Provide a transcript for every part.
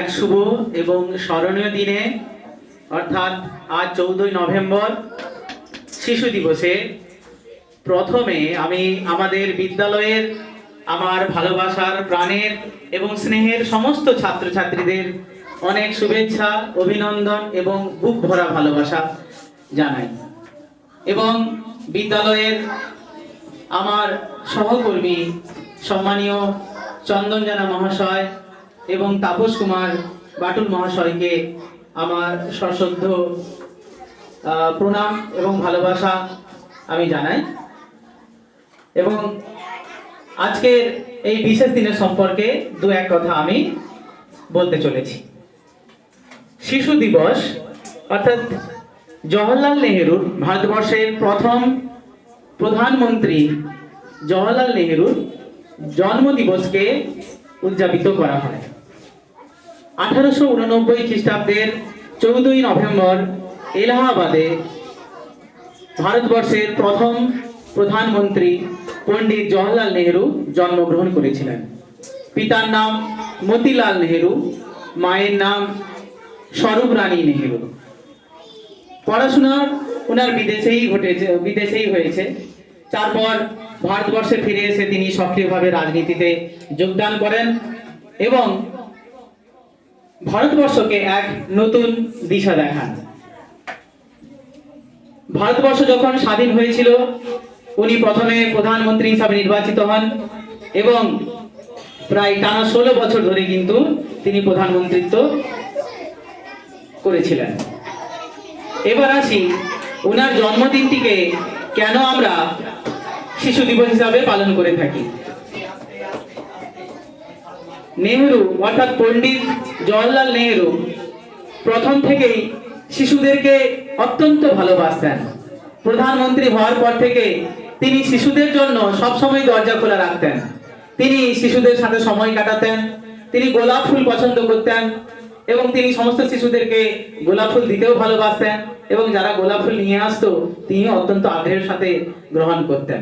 এক শুভ এবং স্মরণীয় দিনে অর্থাৎ আজ 14ই নভেম্বর শিশু দিবসে প্রথমে আমি আমাদের বিদ্যালয়ের আমার ভালোবাসার প্রাণের এবং স্নেহের সমস্ত ছাত্রছাত্রীদের অনেক শুভেচ্ছা, অভিনন্দন এবং বুক ভরা ভালোবাসা জানাই। এবং বিদ্যালয়ের আমার সহকর্মী সম্মানীয় চন্দন জানা মহাশয় এবং তাপস কুমার বাটুল মহাশয়কে আমার সশ্রদ্ধ প্রণাম এবং ভালোবাসা আমি জানাই। এবং আজকের এই বিশেষ দিনের সম্পর্কে দু এক কথা আমি বলতে চলেছি। শিশু দিবস অর্থাৎ জওহরলাল নেহেরুর, ভারতবর্ষের প্রথম প্রধানমন্ত্রী জওহরলাল নেহেরুর জন্মদিবসকে উদযাপিত করা হয়। 1889 খ্রিস্টাব্দের 14ই নভেম্বর এলাহাবাদে ভারতবর্ষের প্রথম প্রধানমন্ত্রী পণ্ডিত জওহরলাল নেহেরু জন্মগ্রহণ করেছিলেন। পিতার নাম মতিলাল নেহেরু, মায়ের নাম স্বরূপ রানী নেহেরু। পড়াশোনা ওনার বিদেশেই হয়েছে। তারপর ভারতবর্ষে ফিরে এসে তিনি সক্রিয়ভাবে রাজনীতিতে যোগদান করেন এবং ভারতবর্ষকে এক নতুন দিশা দেখান। ভারতবর্ষ যখন স্বাধীন হয়েছিল উনি প্রথমে প্রধানমন্ত্রী হিসাবে নির্বাচিত হন এবং প্রায় টানা 16 বছর ধরে কিন্তু তিনি প্রধানমন্ত্রিত্ব করেছিলেন। এবার আসি ওনার জন্মদিনটিকে কেন আমরা শিশু দিবস হিসাবে পালন করে থাকি। নেহেরু অর্থাৎ পণ্ডিত জওহরলাল নেহেরু প্রথম থেকেই শিশুদেরকে অত্যন্ত ভালোবাসতেন। প্রধানমন্ত্রী হওয়ার পর থেকে তিনি শিশুদের জন্য সবসময় দরজা খোলা রাখতেন। তিনি শিশুদের সাথে সময় কাটাতেন, তিনি গোলাপ ফুল পছন্দ করতেন এবং তিনি সমস্ত শিশুদেরকে গোলাপ ফুল দিতেও ভালোবাসতেন এবং যারা গোলাপ ফুল নিয়ে আসতো তিনি অত্যন্ত আগ্রহের সাথে গ্রহণ করতেন।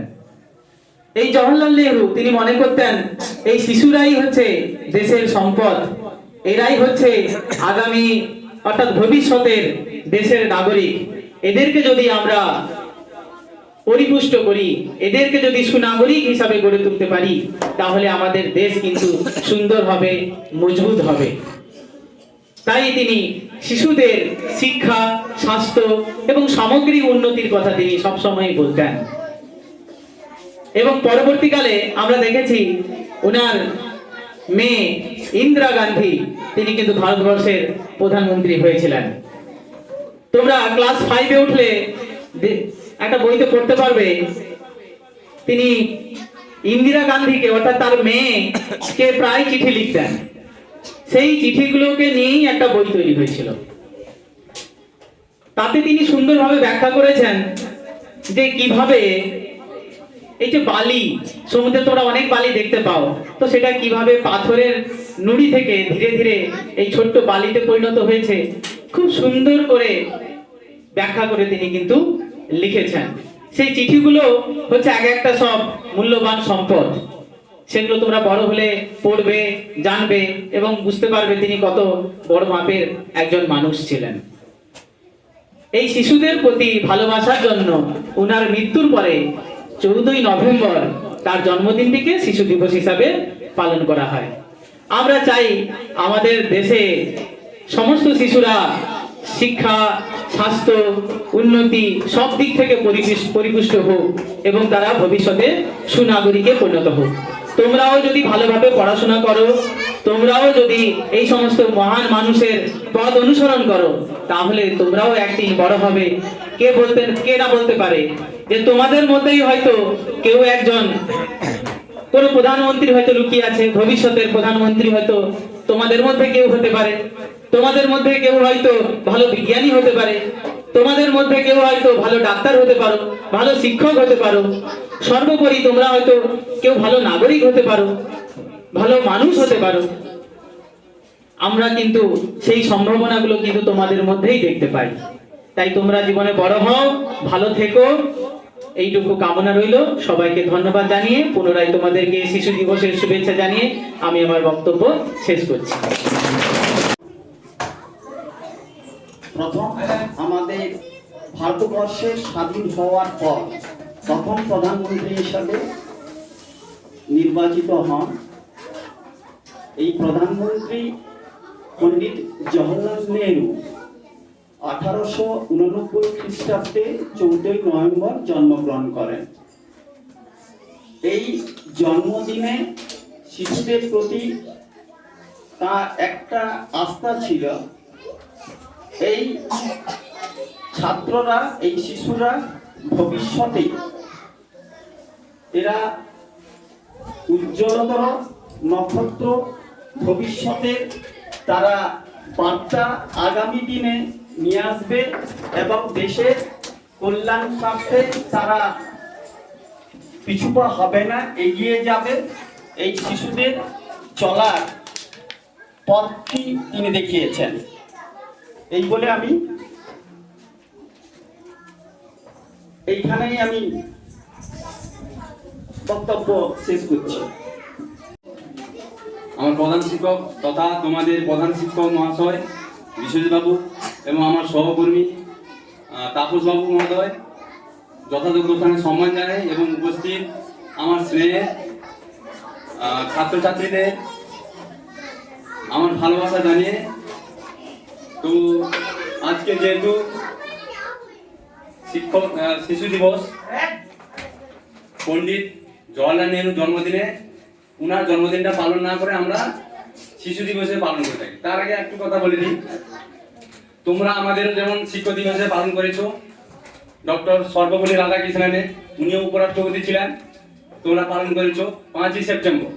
এই জওহরলাল নেহেরু তিনি মনে করতেন এই শিশুরাই হচ্ছে দেশের সম্পদ, এরাই হচ্ছে আগামী অর্থাৎ ভবিষ্যতের দেশের নাগরিক। এদেরকে যদি আমরা পরিপুষ্ট করি, এদেরকে যদি সুনাগরিক হিসাবে গড়ে তুলতে পারি তাহলে আমাদের দেশ কিন্তু সুন্দর হবে, মজবুত হবে। তাই তিনি শিশুদের শিক্ষা, স্বাস্থ্য এবং সামগ্রিক উন্নতির কথা তিনি সবসময় বলতেন। এবং পরবর্তীকালে আমরা দেখেছি ওনার মেয়ে ইন্দিরা গান্ধী তিনি কিন্তু ভারতবর্ষের প্রধানমন্ত্রী হয়েছিলেন। তোমরা ক্লাস 5-এ উঠলে একটা বইতে পড়তে পারবে তিনি ইন্দিরা গান্ধীকে অর্থাৎ তার মেয়েকে প্রায় চিঠি লিখতেন। সেই চিঠিগুলোকে নিয়েই একটা বই তৈরি হয়েছিল। তাতে তিনি সুন্দরভাবে ব্যাখ্যা করেছেন যে কিভাবে এই যে বালি, সমুদ্রে তোমরা অনেক বালি দেখতে পাও, তো সেটা কিভাবে পাথরের নুড়ি থেকে ধীরে ধীরে এই ছোট্ট বালিতে পরিণত হয়েছে, খুব সুন্দর করে ব্যাখ্যা করে তিনি কিন্তু লিখেছেন। সেই চিঠিগুলো হচ্ছে এক একটা সব মূল্যবান সম্পদ। সেগুলো তোমরা বড় হলে পড়বে, জানবে এবং বুঝতে পারবে তিনি কত বড় মাপের একজন মানুষ ছিলেন। এই শিশুদের প্রতি ভালোবাসার জন্য উনার মৃত্যুর পরে 14ই নভেম্বর তার জন্মদিনটিকে শিশু দিবস হিসাবে পালন করা হয়। আমরা চাই আমাদের দেশে সমস্ত শিশুরা শিক্ষা, স্বাস্থ্য, উন্নতি সব দিক থেকে পরিপুষ্ট হোক এবং তারা ভবিষ্যতে সুনাগরিকে পরিণত হোক। তোমরাও যদি ভালোভাবে পড়াশোনা করো, তোমরাও যদি এই সমস্ত মহান মানুষের পথ অনুসরণ করো তাহলে তোমরাও একদিন বড় হবে। কে না বলতে পারে যে তোমাদের মধ্যেই হয়তো কেউ একজন কোন প্রধানমন্ত্রী হয়তো লুকিয়ে আছে, ভবিষ্যতের প্রধানমন্ত্রী হয়তো তোমাদের মধ্যে কেউ হতে পারে। তোমাদের মধ্যে কেউ হয়তো ভালো বিজ্ঞানী হতে পারে, তোমাদের মধ্যে কেউ হয়তো ভালো ডাক্তার হতে পারো, ভালো শিক্ষক হতে পারো, সর্বোপরি তোমরা হয়তো কেউ ভালো নাগরিক হতে পারো, ভালো মানুষ হতে পারো। আমরা কিন্তু সেই সম্ভাবনাগুলো কিন্তু তোমাদের মধ্যেই দেখতে পাই। তাই তোমরা জীবনে বড় হও, ভালো থেকো, এইটুকু কামনা রইল। সবাইকে ধন্যবাদ জানিয়ে পুনরায় তোমাদেরকে শিশু দিবসের শুভেচ্ছা জানিয়ে আমি আমার বক্তব্য শেষ করছি। প্রথম আমাদের ভারতবর্ষের স্বাধীন হওয়ার পর প্রথম প্রধানমন্ত্রী হিসাবে নির্বাচিত হন। এই প্রধানমন্ত্রী পণ্ডিত জওহরলাল নেহরু 1889 খ্রিস্টাব্দে 14 নভেম্বর জন্মগ্রহণ করেন। এই জন্মদিনে শিশুদের প্রতি তার একটা আস্থা ছিল, এই ছাত্ররা, এই শিশুরা ভবিষ্যতে এরা উজ্জ্বলতর নক্ষত্র, ভবিষ্যতে তারা বার্তা আগামী দিনে নিয়ে আসবে এবং দেশের কল্যাণ স্বার্থে তারা পিছুপা হবে না, এগিয়ে যাবে। এই শিশুদের চলার পথটি তিনি দেখিয়েছেন। এই বলে আমি এইখানেই বক্তব্য শেষ করছি। আমার প্রধান শিক্ষক তথা তোমাদের প্রধান শিক্ষক মহাশয় বিশ্বজিৎ বাবু এবং আমার সহকর্মী তাপস বাবু মহোদয় যথাযোগ্য স্থানে সম্মান জানাই এবং উপস্থিত আমার স্নেহের ছাত্রছাত্রীদের আমার ভালোবাসা জানিয়ে, তো আজকে যেহেতু শিশু দিবস, পণ্ডিত জওহরলাল নেহরুর জন্মদিনে উনার জন্মদিনটা পালন না করে আমরা শিশু দিবসে পালন করে থাকি। তার আগে একটু কথা বলে দিই, তোমরা আমাদের যেমন শিক্ষক দিবসে পালন করেছো, ডক্টর সর্বপল্লী রাধাকৃষ্ণনের, উনিও উপরাষ্ট্রপতি ছিলেন, তোমরা পালন করেছো 5ই সেপ্টেম্বর।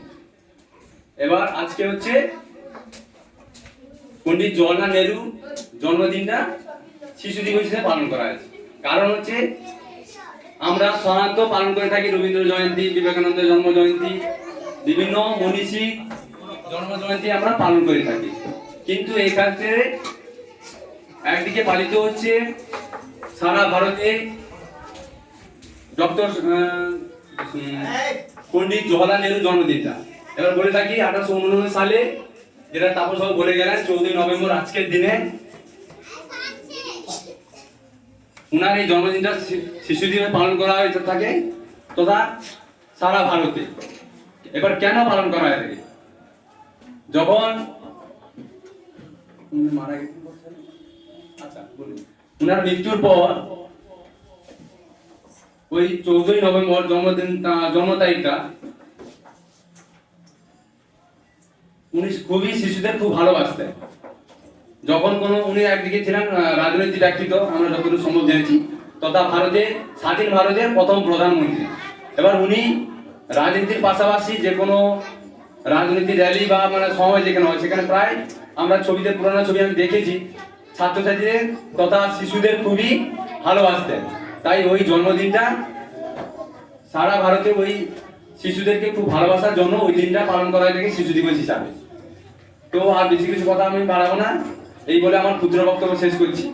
এবার আজকে হচ্ছে পণ্ডিত জওহরলাল নেহরু জন্মদিনটা শিশু দিবস হিসেবে পালন করা হয়েছে। কারণ হচ্ছে আমরা সাধারণত পালন করে থাকি রবীন্দ্র জয়ন্তী, বিবেকানন্দের জন্ম জয়ন্তী, বিভিন্ন মনীষী জন্ম জয়ন্তী আমরা পালন করে থাকি, কিন্তু এই ক্ষেত্রে একদিকে পালিত হচ্ছে সারা ভারতে ডক্টর পণ্ডিত জওহরলাল নেহরুর জন্মদিনটা। এবার বলে থাকি 1889 সালে, যেটা তাপস বাবু বলে গেলেন, 14 নভেম্বর আজকের দিনে উনার এই জন্মদিনটা শিশু দিবস পালন করা হয়ে থাকে তথা সারা ভারতে। এবার কেন পালন করা হয়ে থাকে? যখন মারা গেছেন, আচ্ছা বলুন, উনার মৃত্যুর পর ওই 14 নভেম্বর জন্ম তারিখটা উনি খুবই শিশুদের খুব ভালোবাসতেন। যখন উনি একদিকে ছিলেন রাজনৈতিক ব্যক্তিত্ব, আমরা যতটুকু সম্ভব জেনেছি, তথা স্বাধীন ভারতের প্রথম প্রধানমন্ত্রী। এবার উনি রাজনীতির পাশাপাশি যে কোনো রাজনীতি র্যালি বা সময় যেখানে হয় সেখানে প্রায় আমরা ছবিতে, পুরোনো ছবি আমি দেখেছি, ছাত্রছাত্রীদের তথা শিশুদের খুবই ভালোবাসতেন। তাই ওই জন্মদিনটা সারা ভারতে ওই শিশুদেরকে খুব ভালোবাসার জন্য ওই দিনটা পালন করা হয়ে থাকে শিশু দিবস হিসাবে। তো আর বেশি কিছু কথা আমি বাড়াবো না, এই বলে আমার ক্ষুদ্র বক্তব্য শেষ করছি।